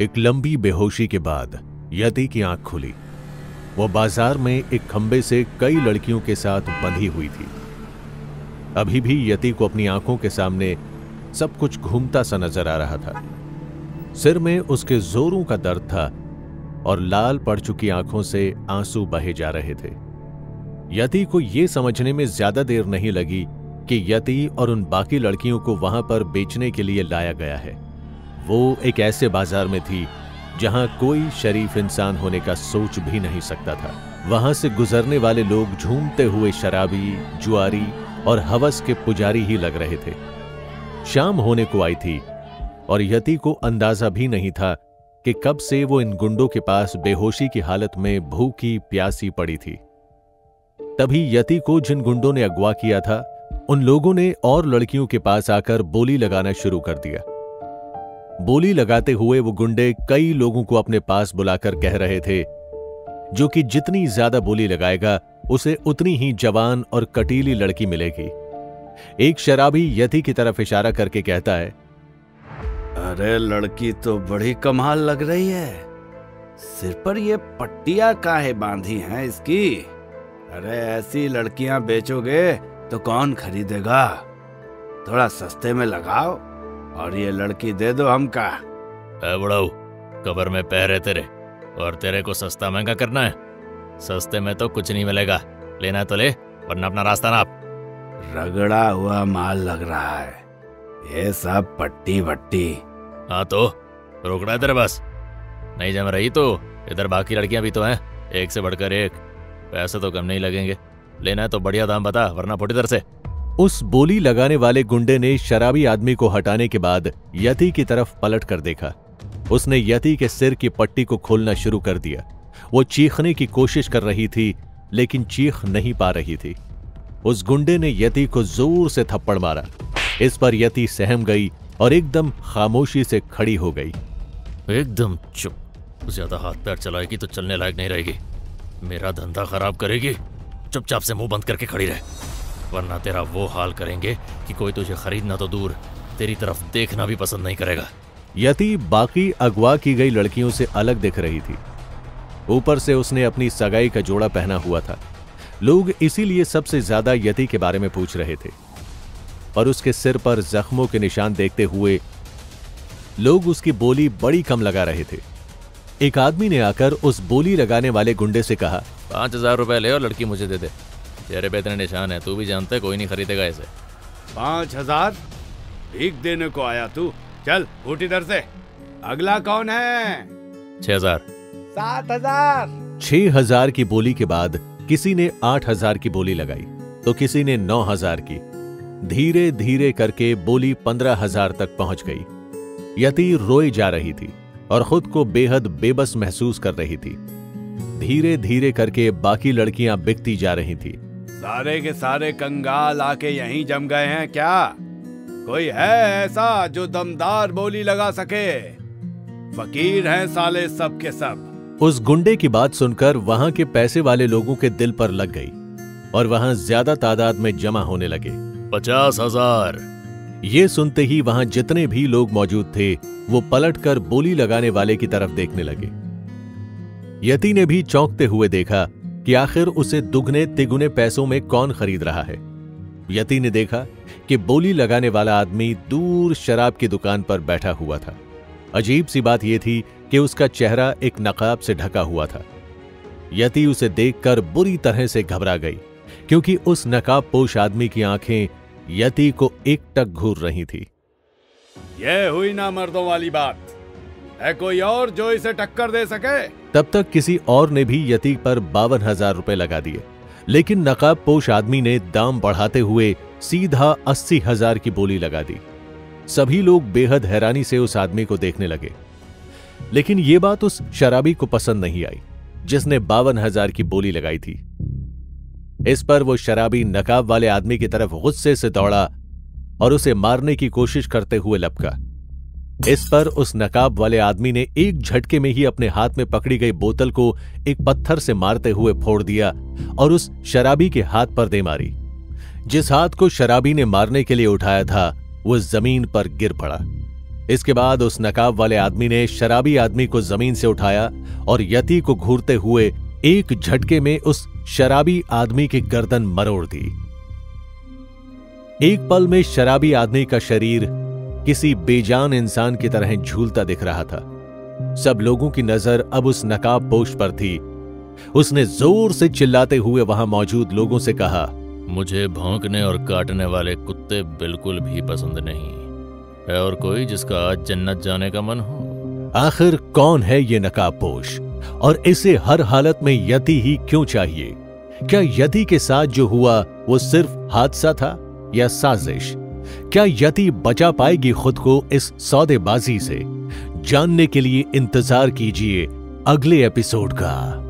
एक लंबी बेहोशी के बाद यति की आंख खुली। वो बाजार में एक खंबे से कई लड़कियों के साथ बंधी हुई थी। अभी भी यति को अपनी आंखों के सामने सब कुछ घूमता सा नजर आ रहा था। सिर में उसके जोरों का दर्द था और लाल पड़ चुकी आंखों से आंसू बहे जा रहे थे। यति को यह समझने में ज्यादा देर नहीं लगी कि यति और उन बाकी लड़कियों को वहां पर बेचने के लिए लाया गया है। वो एक ऐसे बाजार में थी जहां कोई शरीफ इंसान होने का सोच भी नहीं सकता था। वहां से गुजरने वाले लोग झूमते हुए शराबी, जुआरी और हवस के पुजारी ही लग रहे थे। शाम होने को आई थी और यति को अंदाजा भी नहीं था कि कब से वो इन गुंडों के पास बेहोशी की हालत में भूखी प्यासी पड़ी थी। तभी यति को जिन गुंडों ने अगवा किया था, उन लोगों ने और लड़कियों के पास आकर बोली लगाना शुरू कर दिया। बोली लगाते हुए वो गुंडे कई लोगों को अपने पास बुलाकर कह रहे थे, जो कि जितनी ज्यादा बोली लगाएगा उसे उतनी ही जवान और कटीली लड़की मिलेगी। एक शराबी यति की तरफ इशारा करके कहता है, अरे लड़की तो बड़ी कमाल लग रही है। सिर पर ये पट्टियां काहे बांधी हैं इसकी? अरे ऐसी लड़कियां बेचोगे तो कौन खरीदेगा? थोड़ा सस्ते में लगाओ और ये लड़की दे दो हमका। बुढ़ाऊ, कबर में पैर है तेरे और तेरे को सस्ता महंगा करना है। सस्ते में तो कुछ नहीं मिलेगा, लेना तो ले वरना अपना रास्ता नाप। रगड़ा हुआ माल लग रहा है ये सब, पट्टी वट्टी। हाँ तो रोकना है तेरे बस? नहीं जम रही तो इधर बाकी लड़कियां भी तो हैं, एक से बढ़कर एक। पैसे तो कम नहीं लगेंगे, लेना है तो बढ़िया दाम बता वरना फुट इधर से। उस बोली लगाने वाले गुंडे ने शराबी आदमी को हटाने के बाद यति की तरफ पलट कर देखा। उसने यति के सिर की पट्टी को खोलना शुरू कर दिया। वो चीखने की कोशिश कर रही थी लेकिन चीख नहीं पा रही थी। उस गुंडे ने यति को जोर से थप्पड़ मारा। इस पर यति सहम गई और एकदम खामोशी से खड़ी हो गई। एकदम चुप, ज्यादा हाथ पैर चलाएगी तो चलने लायक नहीं रहेगी, मेरा धंधा खराब करेगी। चुपचाप से मुंह बंद करके खड़ी रहे, वरना तेरा वो हाल करेंगे कि कोई तुझे खरीदना तो दूर, तेरी तरफ देखना भी पसंद नहीं करेगा। यति बाकी अगवा की गई लड़कियों से अलग दिख रही थी। ऊपर से उसने अपनी सगाई का जोड़ा पहना हुआ था। लोग इसीलिए सबसे ज्यादा यति के बारे में पूछ रहे थे और उसके सिर पर जख्मों के निशान देखते हुए लोग उसकी बोली बड़ी कम लगा रहे थे। एक आदमी ने आकर उस बोली लगाने वाले गुंडे से कहा, 5,000 रुपए ले और लड़की मुझे दे दे। तेरे पे इतने निशान है, तू भी जानता है कोई नहीं खरीदेगा इसे। 5,000 भीख देने को आया तू? चल उठ इधर से। अगला कौन है? 6,000। 7,000। 6,000 की बोली के बाद किसी ने 8,000 की बोली लगाई तो किसी ने 9,000 की। धीरे धीरे करके बोली 15,000 तक पहुंच गई। यति रोए जा रही थी और खुद को बेहद बेबस महसूस कर रही थी। धीरे धीरे करके बाकी लड़कियां बिकती जा रही थी। सारे के सारे कंगाल आके यहीं जम गए हैं क्या? कोई है ऐसा जो दमदार बोली लगा सके? फकीर हैं साले सब के सब। उस गुंडे की बात सुनकर वहां के पैसे वाले लोगों के दिल पर लग गई और वहां ज्यादा तादाद में जमा होने लगे। 50,000। ये सुनते ही वहां जितने भी लोग मौजूद थे वो पलटकर बोली लगाने वाले की तरफ देखने लगे। यति ने भी चौंकते हुए देखा कि आखिर उसे दुगने तिगुने पैसों में कौन खरीद रहा है। यति ने देखा कि बोली लगाने वाला आदमी दूर शराब की दुकान पर बैठा हुआ था। अजीब सी बात यह थी कि उसका चेहरा एक नकाब से ढका हुआ था। यति उसे देखकर बुरी तरह से घबरा गई क्योंकि उस नकाबपोश आदमी की आंखें यति को एकटक घूर रही थी। यह हुई ना मर्दों वाली बात। है कोई और जो इसे टक्कर दे सके? तब तक किसी और ने भी यति पर 52,000 रुपए लगा दिए, लेकिन नकाबपोश आदमी ने दाम बढ़ाते हुए सीधा 80,000 की बोली लगा दी। सभी लोग बेहद हैरानी से उस आदमी को देखने लगे, लेकिन यह बात उस शराबी को पसंद नहीं आई जिसने 52,000 की बोली लगाई थी। इस पर वो शराबी नकाब वाले आदमी की तरफ गुस्से से दौड़ा और उसे मारने की कोशिश करते हुए लपका। इस पर उस नकाब वाले आदमी ने एक झटके में ही अपने हाथ में पकड़ी गई बोतल को एक पत्थर से मारते हुए फोड़ दिया और उस शराबी के हाथ पर दे मारी। जिस हाथ को शराबी ने मारने के लिए उठाया था वो जमीन पर गिर पड़ा। इसके बाद उस नकाब वाले आदमी ने शराबी आदमी को जमीन से उठाया और यति को घूरते हुए एक झटके में उस शराबी आदमी की गर्दन मरोड़ दी। एक पल में शराबी आदमी का शरीर किसी बेजान इंसान की तरह झूलता दिख रहा था। सब लोगों की नजर अब उस नकाबपोश पर थी। उसने जोर से चिल्लाते हुए वहां मौजूद लोगों से कहा, मुझे भौंकने और काटने वाले कुत्ते बिल्कुल भी पसंद नहीं है। और कोई जिसका आज जन्नत जाने का मन हो? आखिर कौन है ये नकाबपोश और इसे हर हालत में यति ही क्यों चाहिए? क्या यति के साथ जो हुआ वो सिर्फ हादसा था या साजिश? क्या यति बचा पाएगी खुद को इस सौदेबाजी से? जानने के लिए इंतजार कीजिए अगले एपिसोड का।